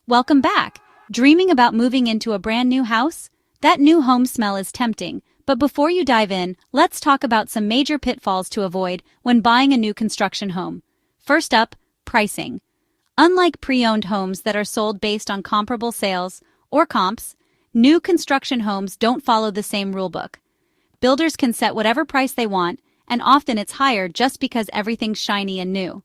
Welcome back. Dreaming about moving into a brand new house? That new home smell is tempting, but before you dive in, let's talk about some major pitfalls to avoid when buying a new construction home. First up, pricing. Unlike pre-owned homes that are sold based on comparable sales or comps, new construction homes don't follow the same rulebook. Builders can set whatever price they want, and often it's higher just because everything's shiny and new.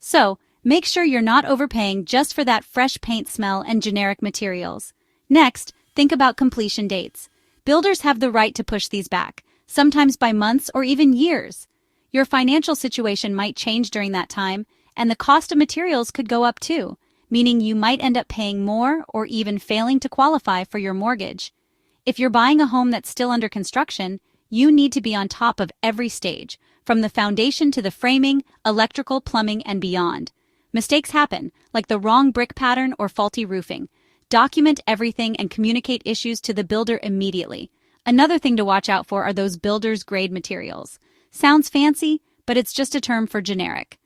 So, make sure you're not overpaying just for that fresh paint smell and generic materials. Next, think about completion dates. Builders have the right to push these back, sometimes by months or even years. Your financial situation might change during that time, and the cost of materials could go up too, meaning you might end up paying more or even failing to qualify for your mortgage. If you're buying a home that's still under construction, you need to be on top of every stage, from the foundation to the framing, electrical, plumbing, and beyond. Mistakes happen, like the wrong brick pattern or faulty roofing. Document everything and communicate issues to the builder immediately. Another thing to watch out for are those builder's grade materials. Sounds fancy, but it's just a term for generic.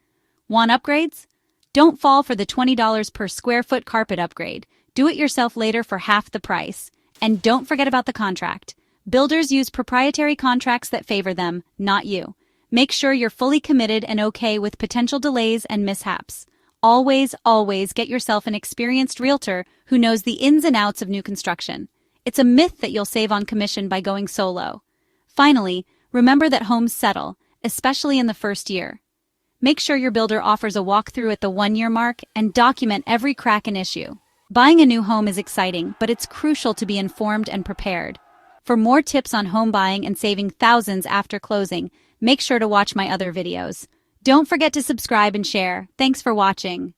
Want upgrades? Don't fall for the $20 per square foot carpet upgrade. Do it yourself later for half the price. And don't forget about the contract. Builders use proprietary contracts that favor them, not you. Make sure you're fully committed and okay with potential delays and mishaps. Always, always get yourself an experienced realtor who knows the ins and outs of new construction. It's a myth that you'll save on commission by going solo. Finally, remember that homes settle, especially in the first year. Make sure your builder offers a walkthrough at the 1-year mark and document every crack and issue. Buying a new home is exciting, but it's crucial to be informed and prepared. For more tips on home buying and saving thousands after closing, make sure to watch my other videos. Don't forget to subscribe and share. Thanks for watching.